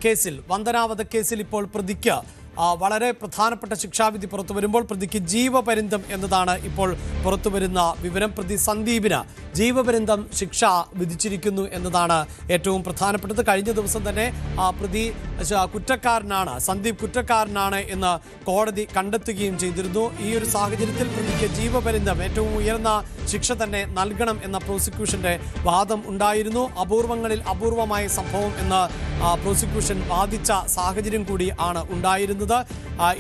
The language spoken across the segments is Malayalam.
കേസിൽ വന്ദനാവധക്കേസിൽ ഇപ്പോൾ പ്രതിക്ക് വളരെ പ്രധാനപ്പെട്ട ശിക്ഷാവിധി പുറത്തു വരുമ്പോൾ പ്രതിക്ക് ജീവപര്യന്തം എന്നതാണ് ഇപ്പോൾ പുറത്തുവരുന്ന വിവരം. പ്രതി സന്ദീപിന് ജീവപര്യന്തം ശിക്ഷ വിധിച്ചിരിക്കുന്നു എന്നതാണ് ഏറ്റവും പ്രധാനപ്പെട്ടത്. കഴിഞ്ഞ ദിവസം തന്നെ പ്രതി കുറ്റക്കാരനാണ്, സന്ദീപ് കുറ്റക്കാരനാണ് എന്ന് കോടതി കണ്ടെത്തുകയും ചെയ്തിരുന്നു. ഈ ഒരു സാഹചര്യത്തിൽ പ്രതിക്ക് ജീവപര്യന്തം ഏറ്റവും ഉയർന്ന ശിക്ഷ തന്നെ നൽകണം എന്ന പ്രോസിക്യൂഷന്റെ വാദം ഉണ്ടായിരുന്നു. അപൂർവങ്ങളിൽ അപൂർവമായ സംഭവം എന്ന് പ്രോസിക്യൂഷൻ വാദിച്ച സാഹചര്യം കൂടി ആണ് ഉണ്ടായിരുന്നത്.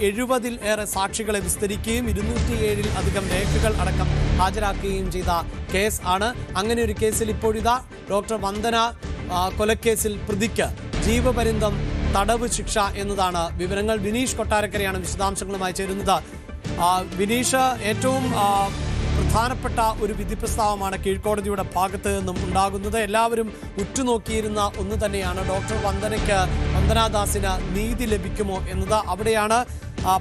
70-ൽ ഏറെ സാക്ഷികളെ വിസ്തരിക്കുകയും 207-ൽ അധികം രേഖകൾ അടക്കം ഹാജരാക്കുകയും ചെയ്ത കേസ് ആണ്. അങ്ങനെ ഒരു കേസിൽ ഇപ്പോഴിതാ ഡോക്ടർ വന്ദന കൊലക്കേസിൽ പ്രതിക്ക് ജീവപര്യന്തം തടവ് ശിക്ഷ എന്നതാണ് വിവരങ്ങൾ. വിനീഷ് കൊട്ടാരക്കരയാണ് വിശദാംശങ്ങളുമായി ചേരുന്നത്. വിനീഷ്, ഏറ്റവും പ്രധാനപ്പെട്ട ഒരു വിധി പ്രസ്താവമാണ് കീഴ്ക്കോടതിയുടെ ഭാഗത്ത് നിന്നും ഉണ്ടാകുന്നത്. എല്ലാവരും ഉറ്റുനോക്കിയിരുന്ന ഒന്ന് തന്നെയാണ് ഡോക്ടർ വന്ദനാദാസിന് നീതി ലഭിക്കുമോ എന്നത്. അവിടെയാണ്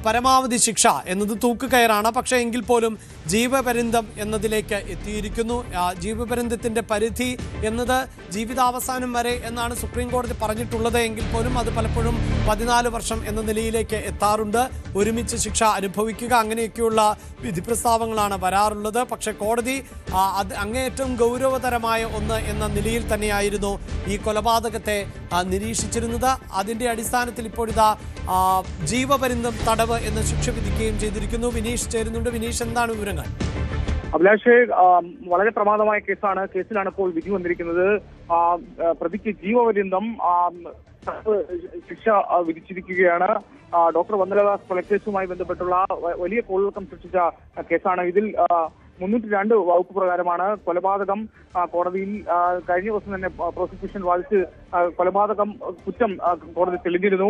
പരമാവധി ശിക്ഷ എന്നത് തൂക്കുകയറാണ്. പക്ഷേ എങ്കിൽ പോലും ജീവപര്യന്തം എന്നതിലേക്ക് എത്തിയിരിക്കുന്നു. ജീവപര്യന്തത്തിൻ്റെ പരിധി എന്നത് ജീവിതാവസാനം വരെ എന്നാണ് സുപ്രീം കോടതി പറഞ്ഞിട്ടുള്ളത്. എങ്കിൽ പോലും അത് പലപ്പോഴും 14 വർഷം എന്ന നിലയിലേക്ക് എത്താറുണ്ട്. ഒരുമിച്ച് ശിക്ഷ അനുഭവിക്കുക, അങ്ങനെയൊക്കെയുള്ള വിധി പ്രസ്താവങ്ങളാണ് വരാറുള്ളത്. പക്ഷേ കോടതി അത് അങ്ങേയറ്റം ഗൗരവതരമായ ഒന്ന് എന്ന നിലയിൽ തന്നെയായിരുന്നു ഈ കൊലപാതകത്തെ നിരീക്ഷിച്ചിരുന്നത്. അതിൻ്റെ അടിസ്ഥാനത്തിൽ ഇപ്പോഴിതാ ജീവപര്യന്തം തടവ് എന്ന ശിക്ഷ വിധിക്കുകയും ചെയ്തിരിക്കുന്നു. വിനീഷ് ചേരുന്നുണ്ട്. വിനീഷ്, എന്താണ് വിവരങ്ങൾ? അഭിലാഷ്, വളരെ പ്രമാദമായ കേസിലാണ് ഇപ്പോൾ വിധി വന്നിരിക്കുന്നത്. പ്രതിക്ക് ജീവപര്യന്തം ശിക്ഷ വിധിച്ചിരിക്കുകയാണ്. ഡോക്ടർ വന്ദനദാസ് കൊലക്കേസുമായി ബന്ധപ്പെട്ടുള്ള വലിയ കോളിളക്കം സൃഷ്ടിച്ച കേസാണ്. ഇതിൽ 302 വകുപ്പ് പ്രകാരമാണ് കൊലപാതകം കോടതിയിൽ കഴിഞ്ഞ ദിവസം തന്നെ പ്രോസിക്യൂഷൻ വാദിച്ച് കൊലപാതകം കുറ്റം കോടതി തെളിഞ്ഞിരുന്നു.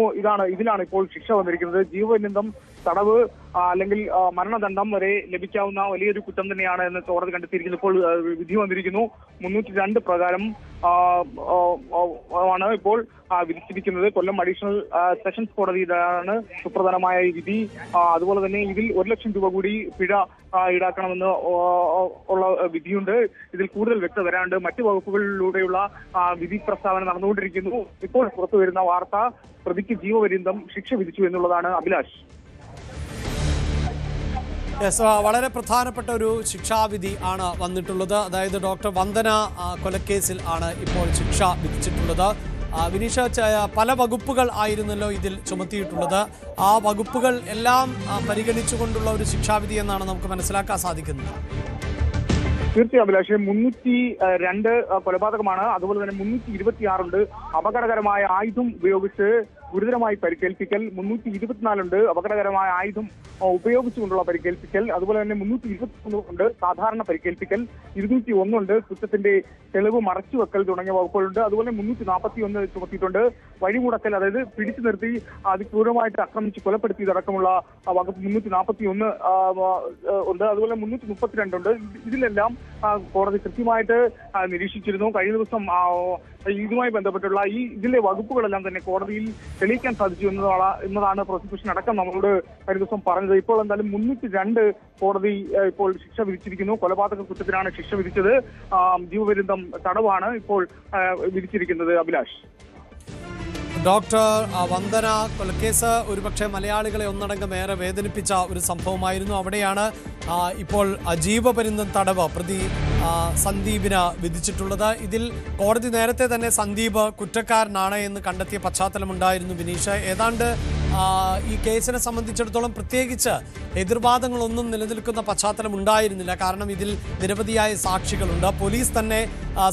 ഇതിലാണ് ഇപ്പോൾ ശിക്ഷ വന്നിരിക്കുന്നത്. ജീവപര്യന്തം തടവ് അല്ലെങ്കിൽ മരണദണ്ഡം വരെ ലഭിക്കാവുന്ന വലിയൊരു കുറ്റം തന്നെയാണ് എന്ന് കോടതി കണ്ടെത്തിയിരിക്കുന്നത്. ഇപ്പോൾ വിധി വന്നിരിക്കുന്നു. 302 പ്രകാരം ആണ് ഇപ്പോൾ വിധിച്ചിരിക്കുന്നത്. കൊല്ലം അഡീഷണൽ സെഷൻസ് കോടതിയിലാണ് സുപ്രധാനമായ ഈ വിധി. അതുപോലെ തന്നെ ഇതിൽ 1 ലക്ഷം രൂപ കൂടി പിഴ ഈടാക്കണമെന്ന് ഉള്ള വിധിയുണ്ട്. ഇതിൽ കൂടുതൽ വ്യക്തത വരാണ്ട് മറ്റു വകുപ്പുകളിലൂടെയുള്ള വിധി പ്രസ്താവന നടന്നുകൊണ്ടിരിക്കുന്നു. ഇപ്പോൾ പുറത്തു വരുന്ന വാർത്ത പ്രതിക്ക് ജീവപര്യന്തം ശിക്ഷ വിധിച്ചു എന്നുള്ളതാണ്. അഭിലാഷ്, വളരെ പ്രധാനപ്പെട്ട ഒരു ശിക്ഷാവിധി ആണ് വന്നിട്ടുള്ളത്. അതായത് ഡോക്ടർ വന്ദന കൊലക്കേസിൽ ആണ് ഇപ്പോൾ ശിക്ഷ വിധിച്ചിട്ടുള്ളത്. വിനീഷ, പല വകുപ്പുകൾ ആയിരുന്നല്ലോ ഇതിൽ ചുമത്തിയിട്ടുള്ളത്. ആ വകുപ്പുകൾ എല്ലാം പരിഗണിച്ചുകൊണ്ടുള്ള ഒരു ശിക്ഷാവിധി എന്നാണ് നമുക്ക് മനസ്സിലാക്കാൻ സാധിക്കുന്നത്. തീർച്ചയായും അഭിലാഷ്, 302 കൊലപാതകമാണ്. അതുപോലെ തന്നെ 326 ഉണ്ട് അപകടകരമായ ആയുധം ഉപയോഗിച്ച് ഗുരുതരമായി പരിക്കേൽപ്പിക്കൽ, 324 ഉണ്ട് അപകടകരമായ ആയുധം ഉപയോഗിച്ചുകൊണ്ടുള്ള പരിക്കേൽപ്പിക്കൽ, അതുപോലെ തന്നെ 321 ഉണ്ട് സാധാരണ പരിക്കേൽപ്പിക്കൽ, 201 ഉണ്ട് കുറ്റത്തിന്റെ തെളിവ് മറച്ചുവെക്കൽ തുടങ്ങിയ വകുപ്പുകളുണ്ട്. അതുപോലെ 341 ചുമത്തിയിട്ടുണ്ട് വഴിമുടക്കൽ, അതായത് പിടിച്ചു നിർത്തി അതിക്രൂരമായിട്ട് ആക്രമിച്ച് കൊലപ്പെടുത്തിയതടക്കമുള്ള വകുപ്പ് 341 ഉണ്ട്. അതുപോലെ 332 ഉണ്ട്. ഇതിലെല്ലാം കോടതി കൃത്യമായിട്ട് നിരീക്ഷിച്ചിരുന്നു. കഴിഞ്ഞ ദിവസം ഇതുമായി ബന്ധപ്പെട്ടുള്ള ഇതിലെ വകുപ്പുകളെല്ലാം തന്നെ കോടതിയിൽ തെളിയിക്കാൻ സാധിച്ചു എന്നതാണ് പ്രോസിക്യൂഷൻ അടക്കം നമ്മളോട് കഴിഞ്ഞ ദിവസം പറഞ്ഞത്. ഇപ്പോൾ എന്തായാലും 302 കോടതി ഇപ്പോൾ ശിക്ഷ വിധിച്ചിരിക്കുന്നു. കൊലപാതക കുറ്റത്തിനാണ് ശിക്ഷ വിധിച്ചത്. ജീവപര്യന്തം തടവാണ് ഇപ്പോൾ വിധിച്ചിരിക്കുന്നത്. അഭിലാഷ്, ഡോക്ടർ വന്ദന കൊലക്കേസ് ഒരുപക്ഷെ മലയാളികളെ ഒന്നടങ്കം ഏറെ വേദനിപ്പിച്ച ഒരു സംഭവമായിരുന്നു. അവിടെയാണ് ഇപ്പോൾ ജീവപര്യന്തം തടവ് പ്രതി സന്ദീപിന് വിധിച്ചിട്ടുള്ളത്. ഇതിൽ കോടതി നേരത്തെ തന്നെ സന്ദീപ് കുറ്റക്കാരനാണ് എന്ന് കണ്ടെത്തിയ പശ്ചാത്തലമുണ്ടായിരുന്നു. വിനീഷ്, ഏതാണ്ട് ഈ കേസിനെ സംബന്ധിച്ചിടത്തോളം പ്രത്യേകിച്ച് എതിർവാദങ്ങളൊന്നും നിലനിൽക്കുന്ന പശ്ചാത്തലം ഉണ്ടായിരുന്നില്ല. കാരണം ഇതിൽ നിരവധിയായ സാക്ഷികളുണ്ട്. പോലീസ് തന്നെ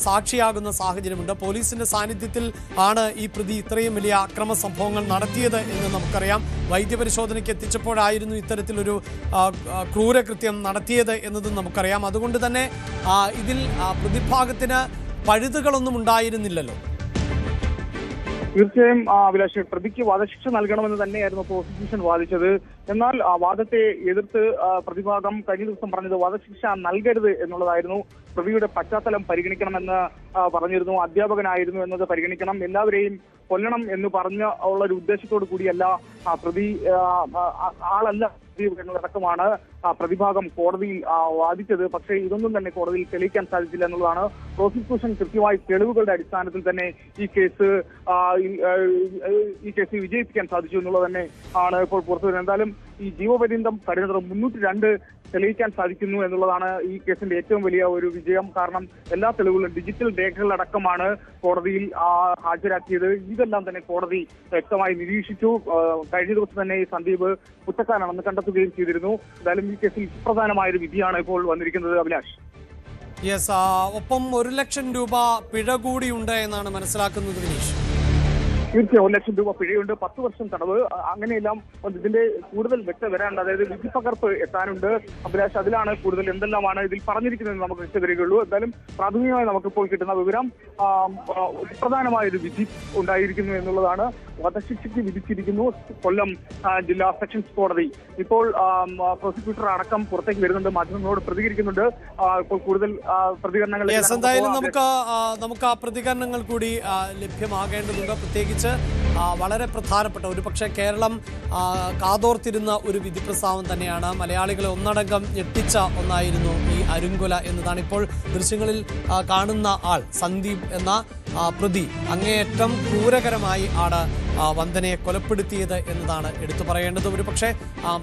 സാക്ഷിയാകുന്ന സാഹചര്യമുണ്ട്. പോലീസിന്റെ സാന്നിധ്യത്തിൽ ആണ് ഈ പ്രതി ഇത്രയും വലിയ അക്രമ സംഭവങ്ങൾ നടത്തിയത് എന്ന് നമുക്കറിയാം. വൈദ്യപരിശോധനയ്ക്ക് എത്തിച്ചപ്പോഴായിരുന്നു ഇത്തരത്തിലൊരു ക്രൂരകൃത്യം നടത്തിയത് എന്നതും നമുക്കറിയാം. അതുകൊണ്ട് തന്നെ ഇതിൽ പ്രതിഭാഗത്തിന് പഴുതുകളൊന്നും ഉണ്ടായിരുന്നില്ലല്ലോ. തീർച്ചയായും അഭിലാഷ്, പ്രതിക്ക് വധശിക്ഷ നൽകണമെന്ന് തന്നെയായിരുന്നു പ്രോസിക്യൂഷൻ വാദിച്ചത്. എന്നാൽ വാദത്തെ എതിർത്ത് പ്രതിഭാഗം കഴിഞ്ഞ ദിവസം പറഞ്ഞത് വധശിക്ഷ നൽകരുത് എന്നുള്ളതായിരുന്നു. പ്രതിയുടെ പശ്ചാത്തലം പരിഗണിക്കണമെന്ന് പറഞ്ഞിരുന്നു. അധ്യാപകനായിരുന്നു എന്നത് പരിഗണിക്കണം, എല്ലാവരെയും കൊല്ലണം എന്ന് പറഞ്ഞ ഉള്ള ഒരു ഉദ്ദേശത്തോടു കൂടിയല്ല പ്രതി ആളല്ല എന്നതടക്കമാണ് പ്രതിഭാഗം കോടതിയിൽ വാദിച്ചത്. പക്ഷേ ഇതൊന്നും തന്നെ കോടതിയിൽ തെളിയിക്കാൻ സാധിച്ചില്ല എന്നുള്ളതാണ്. പ്രോസിക്യൂഷൻ കൃത്യമായി തെളിവുകളുടെ അടിസ്ഥാനത്തിൽ തന്നെ ഈ കേസ് വിജയിപ്പിക്കാൻ സാധിച്ചു എന്നുള്ളത് തന്നെ ആണ് ഇപ്പോൾ പുറത്തു വരുന്നത്. എന്തായാലും ഈ ജീവപര്യന്തം കഠിനതടം 302 തെളിയിക്കാൻ സാധിക്കുന്നു എന്നുള്ളതാണ് ഈ കേസിന്റെ ഏറ്റവും വലിയ ഒരു വിജയം. കാരണം എല്ലാ തെളിവുകളും ഡിജിറ്റൽ രേഖകളടക്കമാണ് കോടതിയിൽ ഹാജരാക്കിയത്. ഇതെല്ലാം തന്നെ കോടതി വ്യക്തമായി നിരീക്ഷിച്ചു. കഴിഞ്ഞ ദിവസം തന്നെ ഈ സന്ദീപ് കുറ്റക്കാരനാണെന്ന് കണ്ടെത്തുകയും ചെയ്തിരുന്നു. എന്തായാലും ഈ കേസിൽ സുപ്രധാനമായൊരു വിധിയാണ് ഇപ്പോൾ വന്നിരിക്കുന്നത്. അഭിലാഷ്, യെസ്, ഒപ്പം 1 ലക്ഷം രൂപ പിഴ കൂടിയുണ്ട് എന്നാണ് മനസ്സിലാക്കുന്നത് വിനീഷ്. തീർച്ചയായും 1 ലക്ഷം രൂപ പിഴയുണ്ട്, 10 വർഷം തടവ്, അങ്ങനെയെല്ലാം ഇതിന്റെ കൂടുതൽ വ്യക്തത വരാനുണ്ട്. അതായത് വിധിപ്പകർപ്പ് എത്താനുണ്ട്. അഭിലാഷ്, അതിലാണ് കൂടുതൽ എന്തെല്ലാമാണ് ഇതിൽ പറഞ്ഞിരിക്കുന്നത് നമുക്ക് വ്യക്തതരികയുള്ളൂ. എന്തായാലും പ്രാഥമികമായി നമുക്കിപ്പോൾ കിട്ടുന്ന വിവരം പ്രധാനമായൊരു വിധി ഉണ്ടായിരിക്കുന്നു എന്നുള്ളതാണ്. വധശിക്ഷയ്ക്ക് വിധിച്ചിരിക്കുന്നു കൊല്ലം ജില്ലാ സെഷൻസ് കോടതി. ഇപ്പോൾ പ്രോസിക്യൂട്ടർ അടക്കം പുറത്തേക്ക് വരുന്നുണ്ട്, മാധ്യമങ്ങളോട് പ്രതികരിക്കുന്നുണ്ട്. ഇപ്പോൾ കൂടുതൽ പ്രതികരണങ്ങൾ എന്തായാലും നമുക്ക് ആ പ്രതികരണങ്ങൾ കൂടി ലഭ്യമാകേണ്ടതുണ്ട്. പ്രത്യേകിച്ച് വളരെ പ്രധാനപ്പെട്ട, ഒരുപക്ഷെ കേരളം കാതോർത്തിരുന്ന ഒരു വിധി പ്രസ്താവം തന്നെയാണ്. മലയാളികളെ ഒന്നടങ്കം ഞെട്ടിച്ച ഒന്നായിരുന്നു ഈ അരുങ്കൊല എന്നതാണ്. ഇപ്പോൾ ദൃശ്യങ്ങളിൽ കാണുന്ന ആൾ സന്ദീപ് എന്ന പ്രതി അങ്ങേയറ്റം ക്രൂരകരമായി ആണ് വന്ദനയെ കൊലപ്പെടുത്തിയത് എന്നതാണ് എടുത്തു പറയേണ്ടത്. ഒരുപക്ഷെ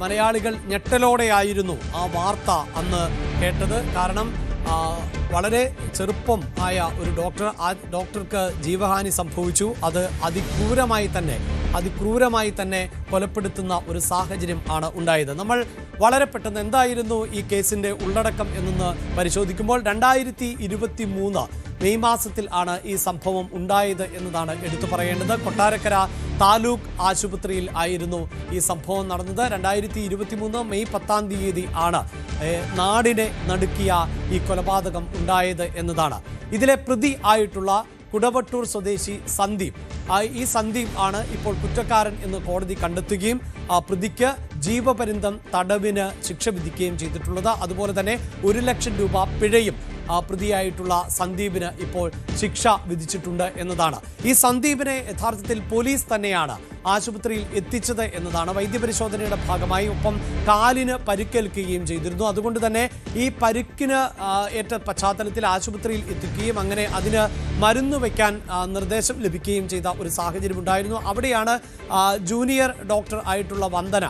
മലയാളികൾ ഞെട്ടലോടെയായിരുന്നു ആ വാർത്ത അന്ന് കേട്ടത്. കാരണം വളരെ ചെറുപ്പം ആയ ഒരു ഡോക്ടർക്ക് ജീവഹാനി സംഭവിച്ചു. അത് അതിക്രൂരമായി തന്നെ കൊലപ്പെടുത്തുന്ന ഒരു സാഹചര്യം ആണ് ഉണ്ടായത്. നമ്മൾ വളരെ പെട്ടെന്ന് എന്തായിരുന്നു ഈ കേസിന്റെ ഉള്ളടക്കം എന്നൊന്ന് പരിശോധിക്കുമ്പോൾ 2023 മെയ് മാസത്തിൽ ആണ് ഈ സംഭവം ഉണ്ടായത് എന്നതാണ് എടുത്തു പറയേണ്ടത്. കൊട്ടാരക്കര താലൂക്ക് ആശുപത്രിയിൽ ആയിരുന്നു ഈ സംഭവം നടന്നത്. 2023 മെയ് 10-ാം തീയതി ആണ് നാടിനെ നടുക്കിയ ഈ കൊലപാതകം ഉണ്ടായത് എന്നതാണ്. ഇതിലെ പ്രതി ആയിട്ടുള്ള കുടവട്ടൂർ സ്വദേശി ഈ സന്ദീപ് ആണ് ഇപ്പോൾ കുറ്റക്കാരൻ എന്ന് കോടതി കണ്ടെത്തുകയും പ്രതിക്ക് ജീവപര്യന്തം തടവിന് ശിക്ഷ വിധിക്കുകയും ചെയ്തിട്ടുള്ളത്. അതുപോലെ തന്നെ 1 ലക്ഷം രൂപ പിഴയും പ്രതിയായിട്ടുള്ള സന്ദീപിന് ഇപ്പോൾ ശിക്ഷ വിധിച്ചിട്ടുണ്ട് എന്നതാണ്. ഈ സന്ദീപിനെ യഥാർത്ഥത്തിൽ പോലീസ് തന്നെയാണ് ആശുപത്രിയിൽ എത്തിച്ചത് എന്നതാണ്. വൈദ്യപരിശോധനയുടെ ഭാഗമായി, ഒപ്പം കാലിന് പരിക്കേൽക്കുകയും ചെയ്തിരുന്നു. അതുകൊണ്ട് തന്നെ ഈ പരിക്കിന് ഏറ്റ പശ്ചാത്തലത്തിൽ ആശുപത്രിയിൽ എത്തിക്കുകയും അങ്ങനെ അതിന് മരുന്ന് വയ്ക്കാൻ നിർദ്ദേശം ലഭിക്കുകയും ചെയ്ത ഒരു സാഹചര്യം ഉണ്ടായിരുന്നു. അവിടെയാണ് ജൂനിയർ ഡോക്ടർ ആയിട്ടുള്ള വന്ദന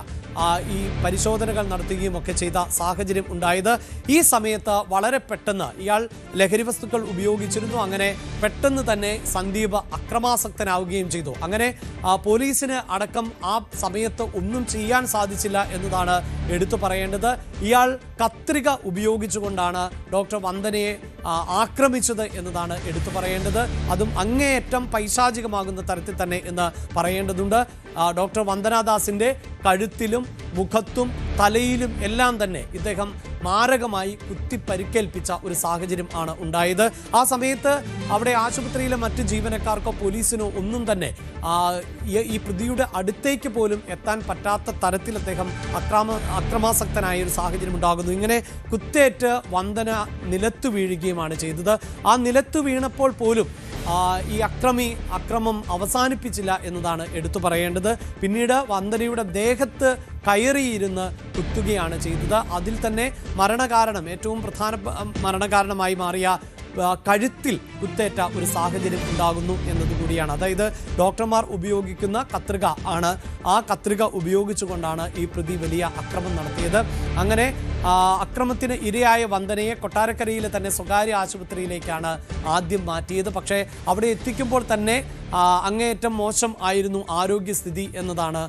ഈ പരിശോധനകൾ നടത്തുകയും ഒക്കെ ചെയ്ത സാഹചര്യം ഉണ്ടായത്. ഈ സമയത്ത് വളരെ പെട്ടെന്ന് ഇയാൾ ലഹരി വസ്തുക്കൾ ഉപയോഗിച്ചിരുന്നു. അങ്ങനെ പെട്ടെന്ന് തന്നെ സന്ദീപ് അക്രമാസക്തനാവുകയും ചെയ്തു. അങ്ങനെ പോലീസിന് അടക്കം ആ സമയത്ത് ഒന്നും ചെയ്യാൻ സാധിച്ചില്ല എന്നതാണ് എടുത്തു പറയേണ്ടത്. ഇയാൾ കത്രിക ഉപയോഗിച്ചുകൊണ്ടാണ് ഡോക്ടർ വന്ദനയെ ആക്രമിച്ചത് എന്നതാണ് എടുത്തു പറയേണ്ടത്. അതും അങ്ങേയറ്റം പൈശാചികമാകുന്ന തരത്തിൽ തന്നെ എന്ന് പറയേണ്ടതുണ്ട്. ഡോക്ടർ വന്ദനാദാസിന്റെ കഴുത്തിലും മുഖത്തും തലയിലും എല്ലാം തന്നെ ഇദ്ദേഹം മാരകമായി കുത്തി പരിക്കേൽപ്പിച്ച ഒരു സാഹചര്യം ആണ് ഉണ്ടായത്. ആ സമയത്ത് അവിടെ ആശുപത്രിയിലെ മറ്റ് ജീവനക്കാർക്കോ പോലീസിനോ ഒന്നും തന്നെ ഈ പ്രതിയുടെ അടുത്തേക്ക് പോലും എത്താൻ പറ്റാത്ത തരത്തിൽ അദ്ദേഹം അക്രമാസക്തനായ ഒരു സാഹചര്യം ഉണ്ടാകുന്നു. ഇങ്ങനെ കുത്തേറ്റ് വന്ദന നിലത്തു വീഴുകയുമാണ് ചെയ്തത്. ആ നിലത്തു വീണപ്പോൾ പോലും ഈ അക്രമം അവസാനിപ്പിച്ചില്ല എന്നതാണ് എടുത്തു പറയേണ്ടത്. പിന്നീട് വന്ദനയുടെ ദേഹത്ത് കയറിയിരുന്ന് കുത്തുകയാണ് ചെയ്തത്. അതിൽ തന്നെ ഏറ്റവും പ്രധാന മരണകാരണമായി മാറിയ കഴുത്തിൽ കുത്തേറ്റ ഒരു സാഹചര്യം ഉണ്ടാകുന്നു എന്നതുകൂടിയാണ്. അതായത് ഡോക്ടർമാർ ഉപയോഗിക്കുന്ന കത്രിക ആണ്. ആ കത്രിക ഉപയോഗിച്ചുകൊണ്ടാണ് ഈ പ്രതി വലിയ അക്രമം നടത്തിയത്. അങ്ങനെ അക്രമത്തിന് ഇരയായ വന്ദനയെ കൊട്ടാരക്കരയിലെ തന്നെ സ്വകാര്യ ആശുപത്രിയിലേക്കാണ് ആദ്യം മാറ്റിയത്. പക്ഷേ അവിടെ എത്തിക്കുമ്പോൾ തന്നെ അങ്ങേയറ്റം മോശം ആയിരുന്നു ആരോഗ്യസ്ഥിതി എന്നതാണ്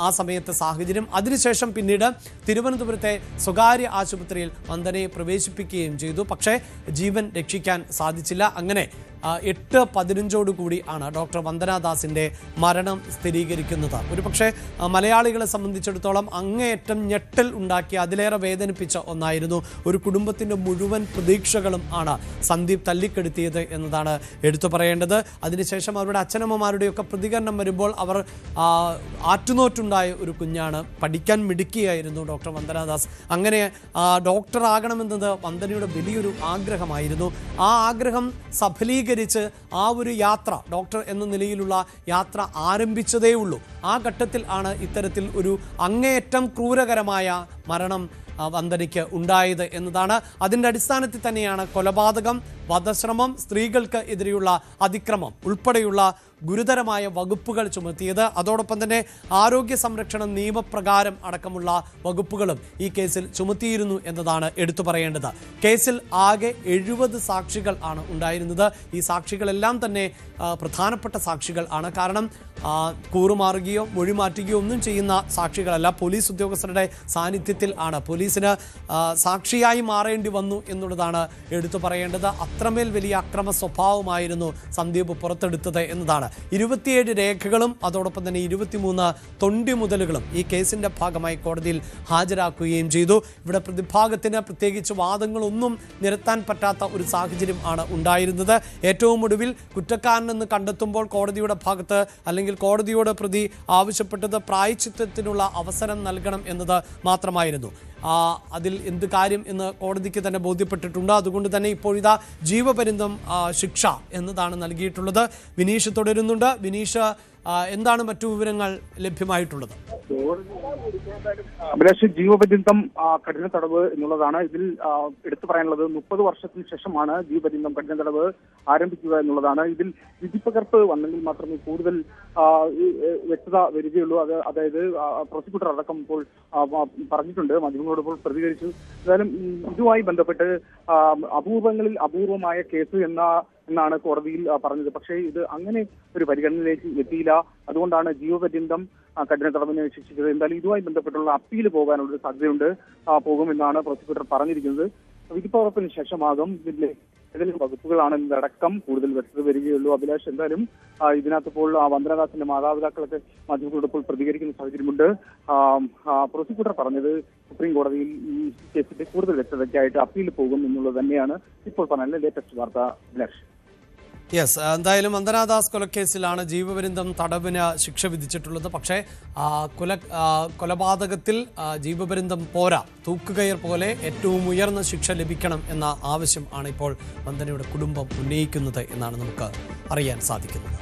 ആ സമയത്തെ സാഹചര്യം. അതിനുശേഷം പിന്നീട് തിരുവനന്തപുരത്തെ സ്വകാര്യ ആശുപത്രിയിൽ വന്ദനയെ പ്രവേശിപ്പിക്കുകയും ചെയ്തു. പക്ഷേ ജീവൻ രക്ഷിക്കാൻ സാധിച്ചില്ല. അങ്ങനെ 8:15 ആണ് ഡോക്ടർ വന്ദനാദാസിൻ്റെ മരണം സ്ഥിരീകരിക്കുന്നത്. ഒരുപക്ഷെ മലയാളികളെ സംബന്ധിച്ചിടത്തോളം അങ്ങേയറ്റം ഞെട്ടൽ ഉണ്ടാക്കി അതിലേറെ വേദനിപ്പിച്ച ഒന്നായിരുന്നു. ഒരു കുടുംബത്തിൻ്റെ മുഴുവൻ പ്രതീക്ഷകളും ആണ് സന്ദീപ് തല്ലിക്കെടുത്തിയത് എന്നതാണ് എടുത്തു പറയേണ്ടത്. അതിനുശേഷം അവരുടെ അച്ഛനമ്മമാരുടെയൊക്കെ പ്രതികരണം വരുമ്പോൾ അവർ ആറ്റുനോറ്റുണ്ടായ ഒരു കുഞ്ഞാണ്. പഠിക്കാൻ മിടുക്കിയായിരുന്നു ഡോക്ടർ വന്ദനാദാസ്. അങ്ങനെ ഡോക്ടർ ആകണമെന്നത് വന്ദനയുടെ വലിയൊരു ആഗ്രഹമായിരുന്നു. ആ ആഗ്രഹം സഫലീകരിച്ചു പ്രതികരിച്ച് ആ ഒരു യാത്ര, ഡോക്ടർ എന്ന നിലയിലുള്ള യാത്ര ആരംഭിച്ചതേ ഉള്ളൂ. ആ ഘട്ടത്തിൽ ആണ് ഇത്തരത്തിൽ ഒരു അങ്ങേയറ്റം ക്രൂരകരമായ മരണം വന്ദനയ്ക്ക് ഉണ്ടായത് എന്നതാണ്. അതിൻ്റെ അടിസ്ഥാനത്തിൽ തന്നെയാണ് കൊലപാതകം, വധശ്രമം, സ്ത്രീകൾക്ക് എതിരെയുള്ള അതിക്രമം ഉൾപ്പെടെയുള്ള ഗുരുതരമായ വകുപ്പുകൾ ചുമത്തിയത്. അതോടൊപ്പം തന്നെ ആരോഗ്യ സംരക്ഷണ നിയമപ്രകാരം അടക്കമുള്ള വകുപ്പുകളും ഈ കേസിൽ ചുമത്തിയിരുന്നു എന്നതാണ് എടുത്തു പറയേണ്ടത്. കേസിൽ ആകെ 70 സാക്ഷികൾ ആണ് ഉണ്ടായിരുന്നത്. ഈ സാക്ഷികളെല്ലാം തന്നെ പ്രധാനപ്പെട്ട സാക്ഷികൾ ആണ്. കാരണം കൂറുമാറുകയോ മൊഴി മാറ്റുകയോ ഒന്നും ചെയ്യുന്ന സാക്ഷികളല്ല. പോലീസ് ഉദ്യോഗസ്ഥരുടെ സാന്നിധ്യത്തിൽ ആണ് പോലീസിന് സാക്ഷിയായി മാറേണ്ടി വന്നു എന്നുള്ളതാണ് എടുത്തു പറയേണ്ടത്. അത്രമേൽ വലിയ അക്രമ സ്വഭാവമായിരുന്നു സന്ദീപ് പുറത്തെടുത്തത് എന്നതാണ്. 27 രേഖകളും അതോടൊപ്പം തന്നെ 23 തൊണ്ടിമുതലുകളും ഈ കേസിന്റെ ഭാഗമായി കോടതിയിൽ ഹാജരാക്കുകയും ചെയ്തു. ഇവിടെ പ്രതിഭാഗത്തിന് പ്രത്യേകിച്ച് വാദങ്ങളൊന്നും നിരത്താൻ പറ്റാത്ത ഒരു സാഹചര്യം ആണ് ഉണ്ടായിരുന്നത്. ഏറ്റവും ഒടുവിൽ കുറ്റക്കാരനെന്ന് കണ്ടെത്തുമ്പോൾ കോടതിയുടെ ഭാഗത്ത് അല്ലെങ്കിൽ കോടതിയോട് പ്രതി ആവശ്യപ്പെട്ടത് പ്രായശ്ചിത്തത്തിനുള്ള അവസരം നൽകണം എന്നത് മാത്രമായിരുന്നു. അതിൽ എന്ത് കാര്യം എന്ന് കോടതിക്ക് തന്നെ ബോധ്യപ്പെട്ടിട്ടുണ്ട്. അതുകൊണ്ട് തന്നെ ഇപ്പോഴിതാ ജീവപര്യന്തം ശിക്ഷ എന്നതാണ് നൽകിയിട്ടുള്ളത്. വിനീഷ് തുടരുന്നുണ്ട്. വിനീഷ്, എന്താണ് മറ്റു വിവരങ്ങൾ ലഭ്യമായിട്ടുള്ളത്? അഭിലാഷ്, ജീവപര്യന്തം കഠിന തടവ് എന്നുള്ളതാണ് ഇതിൽ എടുത്തു പറയാനുള്ളത്. 30 വർഷത്തിന് ശേഷമാണ് ജീവപര്യന്തം കഠിന തടവ് ആരംഭിക്കുക എന്നുള്ളതാണ്. ഇതിൽ വിധിപ്പകർപ്പ് വന്നെങ്കിൽ മാത്രമേ കൂടുതൽ വ്യക്തത വരികയുള്ളൂ. അതായത് പ്രോസിക്യൂട്ടർ അടക്കം ഇപ്പോൾ പറഞ്ഞിട്ടുണ്ട്, മാധ്യമങ്ങളോട് ഇപ്പോൾ പ്രതികരിച്ചു. എന്തായാലും ഇതുമായി ബന്ധപ്പെട്ട് അപൂർവങ്ങളിൽ അപൂർവമായ കേസ് എന്നാണ് കോടതിയിൽ പറഞ്ഞത്. പക്ഷേ ഇത് അങ്ങനെ ഒരു പരിഗണനയിലേക്ക് എത്തിയില്ല. അതുകൊണ്ടാണ് ജീവപര്യന്തം കഠിന തടവിനെ ശിക്ഷിച്ചത്. എന്തായാലും ഇതുമായി ബന്ധപ്പെട്ടുള്ള അപ്പീൽ പോകാനുള്ള സാധ്യതയുണ്ട്, പോകുമെന്നാണ് പ്രോസിക്യൂട്ടർ പറഞ്ഞിരിക്കുന്നത്. വിധിപ്പകർപ്പിന് ശേഷമാകും ഇതിലെ ഏതെങ്കിലും വകുപ്പുകളാണ് എന്നതടക്കം കൂടുതൽ വ്യക്തത വരികയുള്ളൂ. അഭിലാഷ്, എന്തായാലും ഇതിനകത്ത് ഇപ്പോൾ വന്ദനദാസിന്റെ മാതാപിതാക്കളൊക്കെ മാധ്യമങ്ങളോട് ഇപ്പോൾ പ്രതികരിക്കുന്ന സാഹചര്യമുണ്ട്. പ്രോസിക്യൂട്ടർ പറഞ്ഞത് സുപ്രീം കോടതിയിൽ ഈ കേസിന്റെ കൂടുതൽ വ്യക്തതയ്ക്കായിട്ട് അപ്പീൽ പോകും എന്നുള്ളത് തന്നെയാണ് ഇപ്പോൾ പറഞ്ഞ ലേറ്റസ്റ്റ് വാർത്ത. അഭിലാഷ്, യെസ്, എന്തായാലും വന്ദനാദാസ് കൊലക്കേസിലാണ് ജീവപര്യന്തം തടവിന് ശിക്ഷ വിധിച്ചിട്ടുള്ളത്. പക്ഷേ കൊലപാതകത്തിൽ ജീവപര്യന്തം പോരാ, തൂക്കുകയർ പോലെ ഏറ്റവും ഉയർന്ന ശിക്ഷ ലഭിക്കണം എന്ന ആവശ്യം ആണ് ഇപ്പോൾ വന്ദനയുടെ കുടുംബം ഉന്നയിക്കുന്നത് എന്നാണ് നമുക്ക് അറിയാൻ സാധിക്കുന്നത്.